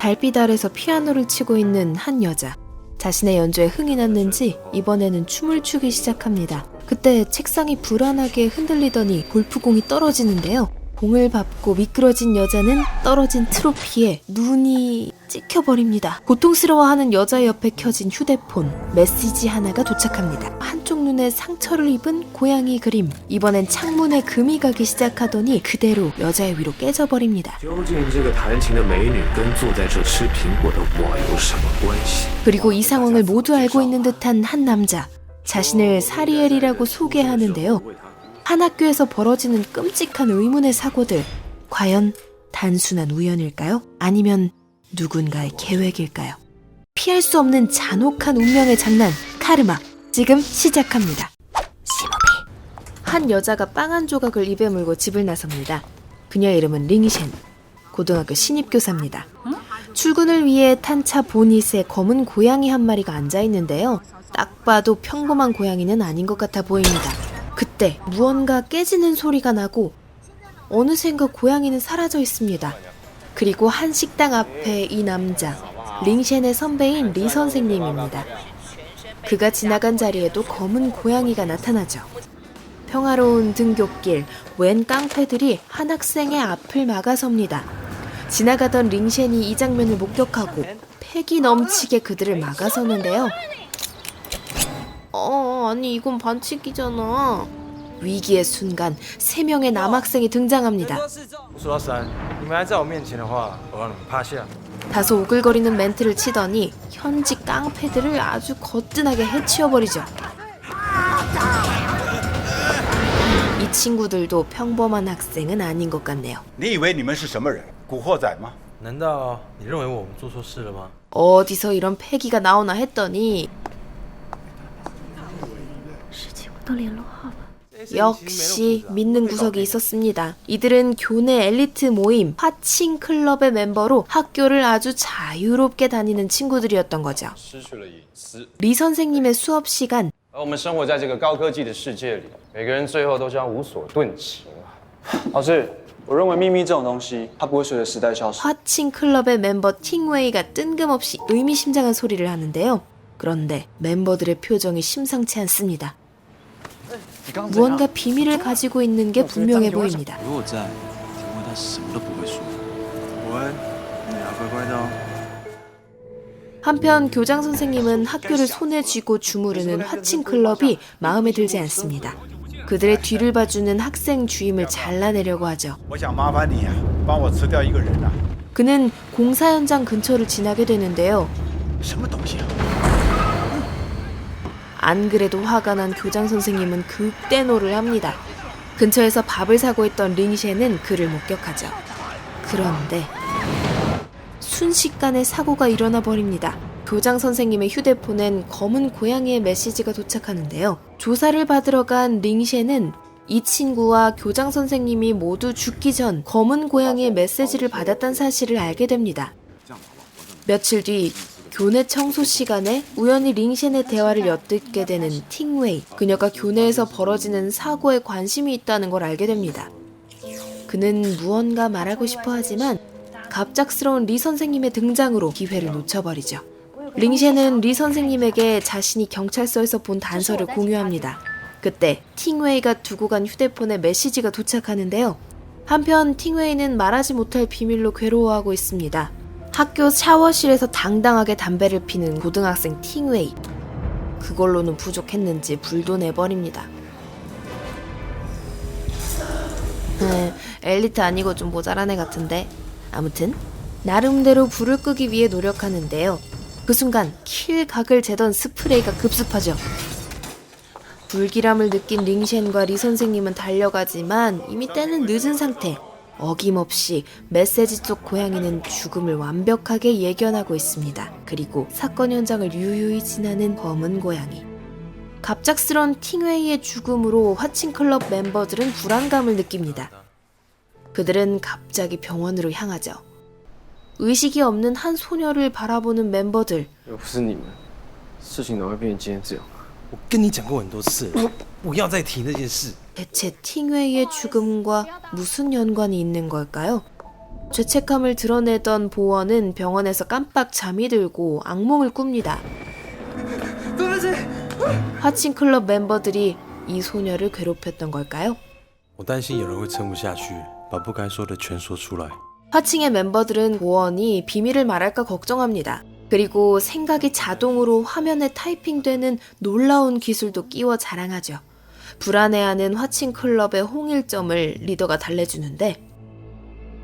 달빛 아래서 피아노를 치고 있는 한 여자. 자신의 연주에 흥이 났는지 이번에는 춤을 추기 시작합니다. 그때 책상이 불안하게 흔들리더니 골프공이 떨어지는데요. 공을 밟고 미끄러진 여자는 떨어진 트로피에 눈이 찍혀버립니다. 고통스러워하는 여자 옆에 켜진 휴대폰. 메시지 하나가 도착합니다. 한쪽 눈에 상처를 입은 고양이 그림. 이번엔 창문에 금이 가기 시작하더니 그대로 여자의 위로 깨져버립니다. 그리고 이 상황을 모두 알고 있는 듯한 한 남자. 자신을 사리엘이라고 소개하는데요. 한 학교에서 벌어지는 끔찍한 의문의 사고들. 과연 단순한 우연일까요? 아니면 누군가의 계획일까요? 피할 수 없는 잔혹한 운명의 장난, 카르마. 지금 시작합니다. 시모비. 한 여자가 빵 한 조각을 입에 물고 집을 나섭니다. 그녀의 이름은 링셴. 고등학교 신입교사입니다. 출근을 위해 탄 차 보닛에 검은 고양이 한 마리가 앉아있는데요. 딱 봐도 평범한 고양이는 아닌 것 같아 보입니다. 그때 무언가 깨지는 소리가 나고 어느샌가 고양이는 사라져 있습니다. 그리고 한 식당 앞에 이 남자, 링셴의 선배인 리 선생님입니다. 그가 지나간 자리에도 검은 고양이가 나타나죠. 평화로운 등굣길, 웬 깡패들이 한 학생의 앞을 막아섭니다. 지나가던 링셴이 이 장면을 목격하고 패기 넘치게 그들을 막아서는데요. 아니 이건 반칙이잖아. 위기의 순간 3명의 남학생이 등장합니다. 다소 오글거리는 멘트를 치더니 현지 깡패들을 아주 거뜬하게 해치워버리죠. 이 친구들도 평범한 학생은 아닌 것 같네요. 어디서 이런 패기가 나오나 했더니 역시 믿는 구석이 있었습니다. 이들은 교내 엘리트 모임 화칭 클럽의 멤버로 학교를 아주 자유롭게 다니는 친구들이었던 거죠. 리 선생님의 수업 시간. 화칭 클럽의 멤버 팅웨이가 뜬금없이 의미심장한 소리를 하는데요. 그런데 멤버들의 표정이 심상치 않습니다. 무언가 비밀을 가지고 있는 게 분명해 보입니다. 한편 교장 선생님은 학교를 손에 쥐고 주무르는 화칭 클럽이 마음에 들지 않습니다. 그들의 뒤를 봐주는 학생 주임을 잘라내려고 하죠. 그는 공사 현장 근처를 지나게 되는데요. 안 그래도 화가 난 교장 선생님은 극대노를 합니다. 근처에서 밥을 사고 있던 링셴은 그를 목격하죠. 그런데 순식간에 사고가 일어나 버립니다. 교장 선생님의 휴대폰엔 검은 고양이의 메시지가 도착하는데요. 조사를 받으러 간 링셴은 이 친구와 교장 선생님이 모두 죽기 전 검은 고양이의 메시지를 받았다는 사실을 알게 됩니다. 며칠 뒤 교내 청소 시간에 우연히 링셴의 대화를 엿듣게 되는 팅웨이. 그녀가 교내에서 벌어지는 사고에 관심이 있다는 걸 알게 됩니다. 그는 무언가 말하고 싶어 하지만 갑작스러운 리 선생님의 등장으로 기회를 놓쳐버리죠. 링셴은 리 선생님에게 자신이 경찰서에서 본 단서를 공유합니다. 그때 팅웨이가 두고 간 휴대폰에 메시지가 도착하는데요. 한편 팅웨이는 말하지 못할 비밀로 괴로워하고 있습니다. 학교 샤워실에서 당당하게 담배를 피는 고등학생 팅웨이. 그걸로는 부족했는지 불도 내버립니다. 엘리트 아니고 좀 모자란 애 같은데. 아무튼 나름대로 불을 끄기 위해 노력하는데요. 그 순간 킬각을 재던 스프레이가 급습하죠. 불길함을 느낀 링셴과 리 선생님은 달려가지만 이미 때는 늦은 상태. 어김없이 메시지 속 고양이는 죽음을 완벽하게 예견하고 있습니다. 그리고 사건 현장을 유유히 지나는 검은 고양이. 갑작스런 팅웨이의 죽음으로 화칭클럽 멤버들은 불안감을 느낍니다. 그들은 갑자기 병원으로 향하죠. 의식이 없는 한 소녀를 바라보는 멤버들. 대체 팅웨이의 죽음과 무슨 연관이 있는 걸까요? 죄책감을 드러내던 보원은 병원에서 깜빡 잠이 들고 악몽을 꿉니다. 화친클럽 멤버들이 이 소녀를 괴롭혔던 걸까요? 我担心有人会撑不下去，把不该说的全说出来。 화칭의 멤버들은 보원이 비밀을 말할까 걱정합니다. 그리고 생각이 자동으로 화면에 타이핑되는 놀라운 기술도 끼워 자랑하죠. 불안해하는 화칭클럽의 홍일점을 리더가 달래주는데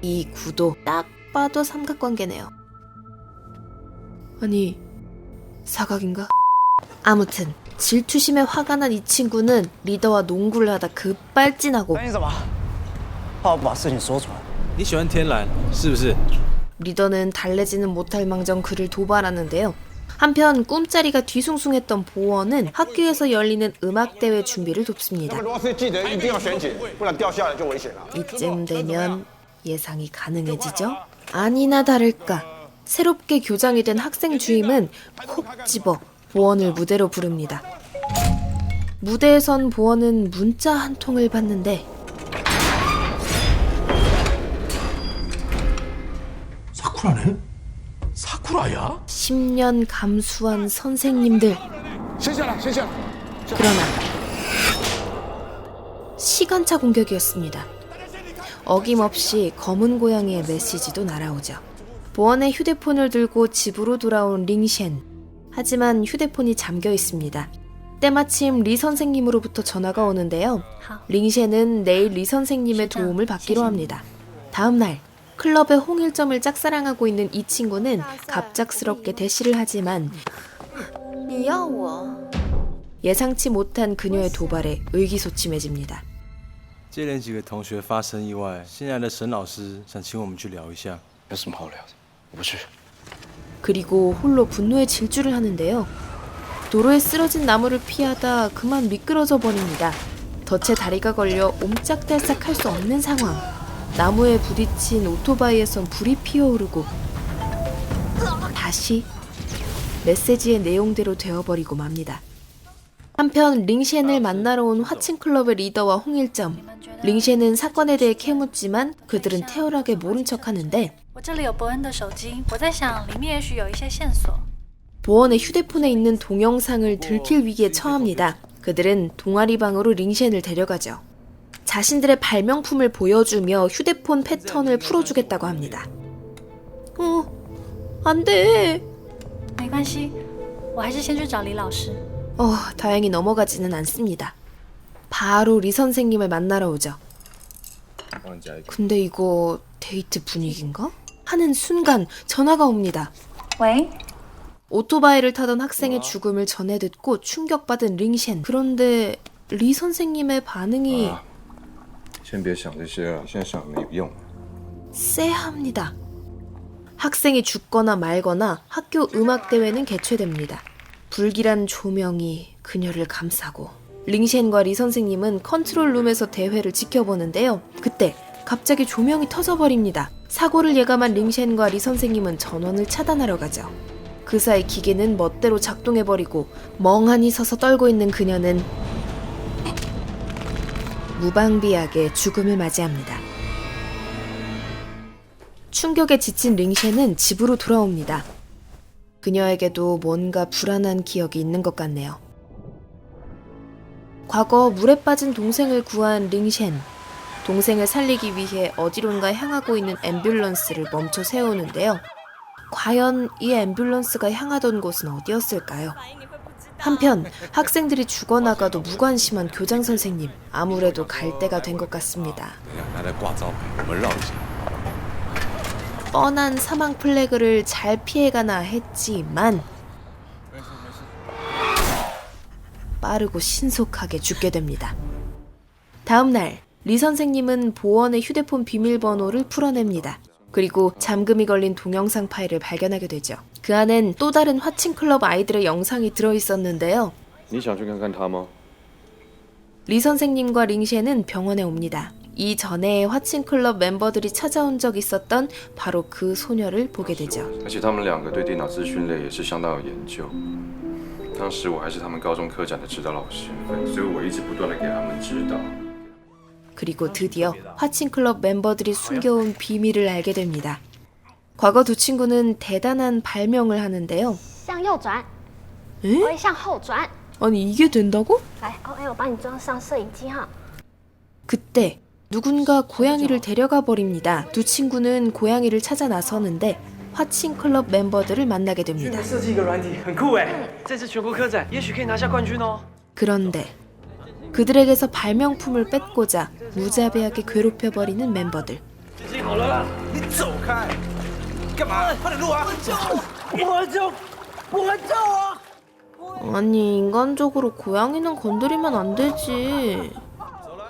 이 구도 딱 봐도 삼각관계네요. 아니, 사각인가? 아무튼 질투심에 화가 난 이 친구는 리더와 농구를 하다 급발진하고 你怎么？怕我把事情说出来？你喜欢天蓝是不是？ 리더는 달래지는 못할 망정 그를 도발하는데요. 한편 꿈자리가 뒤숭숭했던 보원은 학교에서 열리는 음악대회 준비를 돕습니다. 이쯤 되면 예상이 가능해지죠? 아니나 다를까 새롭게 교장이 된 학생 주임은 콕 집어 보원을 무대로 부릅니다. 무대에선 보원은 문자 한 통을 받는데 사쿠라네? 사쿠라야? 10년 감수한 선생님들. 그러나 시간차 공격이었습니다. 어김없이 검은 고양이의 메시지도 날아오죠. 보원의 휴대폰을 들고 집으로 돌아온 링셴. 하지만 휴대폰이 잠겨 있습니다. 때마침 리 선생님으로부터 전화가 오는데요. 링셴은 내일 리 선생님의 도움을 받기로 합니다. 다음 날 클럽의 홍일점을 짝사랑하고 있는 이 친구는 갑작스럽게 대시를 하지만 예상치 못한 그녀의 도발에 의기소침해집니다. 接连几个同学发生意外，新来的沈老师想请我们去聊一下。有什么好聊的？我不去。 그리고 홀로 분노의 질주를 하는데요. 도로에 쓰러진 나무를 피하다 그만 미끄러져 버립니다. 덫에 다리가 걸려 옴짝달싹 할 수 없는 상황. 나무에 부딪힌 오토바이에선 불이 피어오르고 다시 메시지의 내용대로 되어버리고 맙니다. 한편 링셴을 만나러 온 화친클럽의 리더와 홍일점. 링셴은 사건에 대해 캐묻지만 그들은 태연하게 모른 척하는데 보원의 휴대폰에 있는 동영상을 들킬 위기에 처합니다. 그들은 동아리방으로 링셴을 데려가죠. 자신들의 발명품을 보여주며 휴대폰 패턴을 풀어주겠다고 합니다. 안 돼. 다행히 넘어가지는 않습니다. 바로 리 선생님을 만나러 오죠. 근데 이거 데이트 분위기인가? 하는 순간 전화가 옵니다. 왜? 오토바이를 타던 학생의 죽음을 전해 듣고 충격받은 링셴. 그런데 리 선생님의 반응이 先别想这些了，现在想没有用。 쎄합니다. 학생이 죽거나 말거나 학교 음악대회는 개최됩니다. 불길한 조명이 그녀를 감싸고 링셴과 리 선생님은 컨트롤룸에서 대회를 지켜보는데요. 그때 갑자기 조명이 터져버립니다. 사고를 예감한 링셴과 리 선생님은 전원을 차단하러 가죠. 그 사이 기계는 멋대로 작동해버리고 멍하니 서서 떨고 있는 그녀는 무방비하게 죽음을 맞이합니다. 충격에 지친 링셴은 집으로 돌아옵니다. 그녀에게도 뭔가 불안한 기억이 있는 것 같네요. 과거 물에 빠진 동생을 구한 링셴. 동생을 살리기 위해 어디론가 향하고 있는 앰뷸런스를 멈춰 세우는데요. 과연 이 앰뷸런스가 향하던 곳은 어디였을까요? 한편 학생들이 죽어나가도 무관심한 교장 선생님. 아무래도 갈 때가 된 것 같습니다. 뻔한 사망 플래그를 잘 피해가나 했지만 빠르고 신속하게 죽게 됩니다. 다음 날 리 선생님은 보원의 휴대폰 비밀번호를 풀어냅니다. 그리고 잠금이 걸린 동영상 파일을 발견하게 되죠. 그 안엔 또 다른 화친클럽 아이들의 영상이 들어있었는데요. 리 선생님과 링셴은 병원에 옵니다. 이전에 화친클럽 멤버들이 찾아온 적 있었던 바로 그 소녀를 보게 되죠. 而且他们两个对电脑资讯类也是相当有研究。当时我还是他们高中科展的指导老师，所以我一直不断的给他们指导。 그리고 드디어 화친클럽 멤버들이 숨겨온 비밀을 알게 됩니다. 과거 두 친구는 대단한 발명을 하는데요. 向右转， 에? 我会向后转。 아니 이게 된다고? 来，OK，我帮你装上摄影机哈。 그때 누군가 고양이를 데려가 버립니다. 두 친구는 고양이를 찾아 나서는데 화친클럽 멤버들을 만나게 됩니다. 设计一个软体很酷哎，这次全国科展也许可以拿下冠军哦。 그런데 그들에게서 발명품을 뺏고자 무자비하게 괴롭혀버리는 멤버들. 好了啦，你走开！干嘛？快点录啊！我救我！ 아니 인간적으로 고양이는 건드리면 안 되지.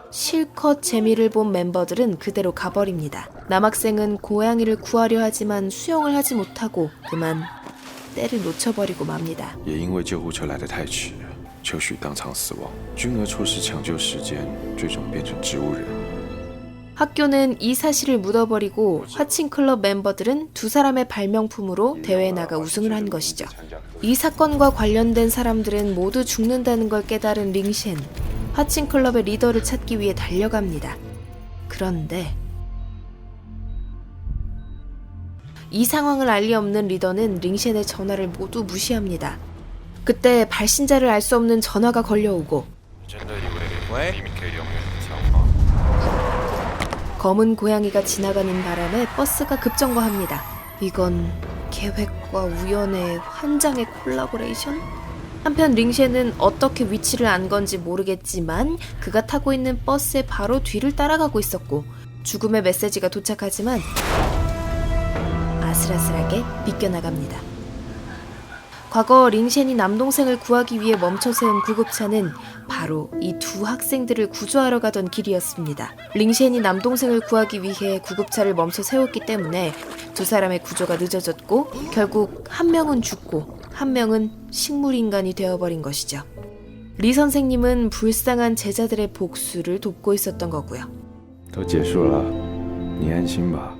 실컷 재미를 본 멤버들은 그대로 가버립니다. 남학생은 고양이를 구하려 하지만 수영을 하지 못하고 그만 때를 놓쳐버리고 맙니다. 也因为救护车来得太迟，秋许当场死亡。君儿错失抢救时间，最终变成植物人。 학교는 이 사실을 묻어버리고 화친클럽 멤버들은 두 사람의 발명품으로 대회에 나가 우승을 한 것이죠. 이 사건과 관련된 사람들은 모두 죽는다는 걸 깨달은 링셴, 화친클럽의 리더를 찾기 위해 달려갑니다. 그런데 이 상황을 알 리 없는 리더는 링셴의 전화를 모두 무시합니다. 그때 발신자를 알 수 없는 전화가 걸려오고 검은 고양이가 지나가는 바람에 버스가 급정거합니다. 이건 계획과 우연의 환장의 콜라보레이션? 한편 링셴은 어떻게 위치를 안 건지 모르겠지만 그가 타고 있는 버스의 바로 뒤를 따라가고 있었고 죽음의 메시지가 도착하지만 아슬아슬하게 비껴나갑니다. 과거 링셴이 남동생을 구하기 위해 멈춰세운 구급차는 바로 이 두 학생들을 구조하러 가던 길이었습니다. 링셴이 남동생을 구하기 위해 구급차를 멈춰 세웠기 때문에 두 사람의 구조가 늦어졌고 결국 한 명은 죽고 한 명은 식물인간이 되어버린 것이죠. 리 선생님은 불쌍한 제자들의 복수를 돕고 있었던 거고요. 都结束了，你安心吧。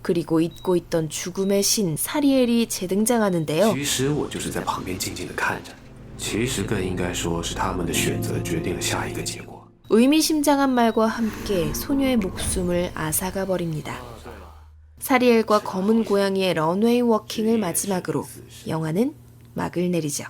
그리고 잊고 있던 죽음의 신 사리엘이 재등장하는데요. 其实我就是在旁边静静的看着，其实更应该说是他们的选择决定了下一个结果。 의미심장한 말과 함께 소녀의 목숨을 앗아가 버립니다. 사리엘과 검은 고양이의 런웨이 워킹을 마지막으로 영화는 막을 내리죠.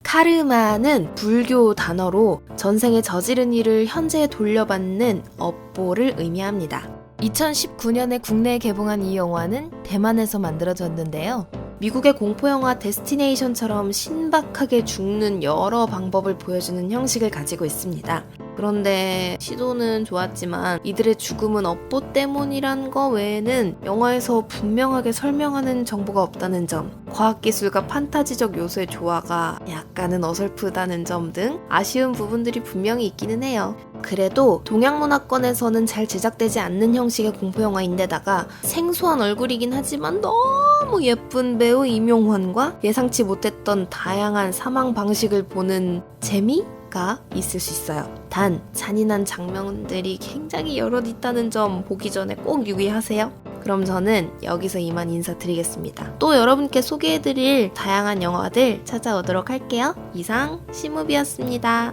카르마는 불교 단어로 전생에 저지른 일을 현재에 돌려받는 업보를 의미합니다. 2019년에 국내에 개봉한 이 영화는 대만에서 만들어졌는데요. 미국의 공포영화 데스티네이션처럼 신박하게 죽는 여러 방법을 보여주는 형식을 가지고 있습니다. 그런데 시도는 좋았지만 이들의 죽음은 업보 때문이란 거 외에는 영화에서 분명하게 설명하는 정보가 없다는 점, 과학기술과 판타지적 요소의 조화가 약간은 어설프다는 점 등 아쉬운 부분들이 분명히 있기는 해요. 그래도 동양문화권에서는 잘 제작되지 않는 형식의 공포영화인데다가 생소한 얼굴이긴 하지만 너무 예쁜 배우 임용환과 예상치 못했던 다양한 사망 방식을 보는 재미가 있을 수 있어요. 단 잔인한 장면들이 굉장히 여럿 있다는 점 보기 전에 꼭 유의하세요. 그럼 저는 여기서 이만 인사드리겠습니다. 또 여러분께 소개해드릴 다양한 영화들 찾아오도록 할게요. 이상 시무비였습니다.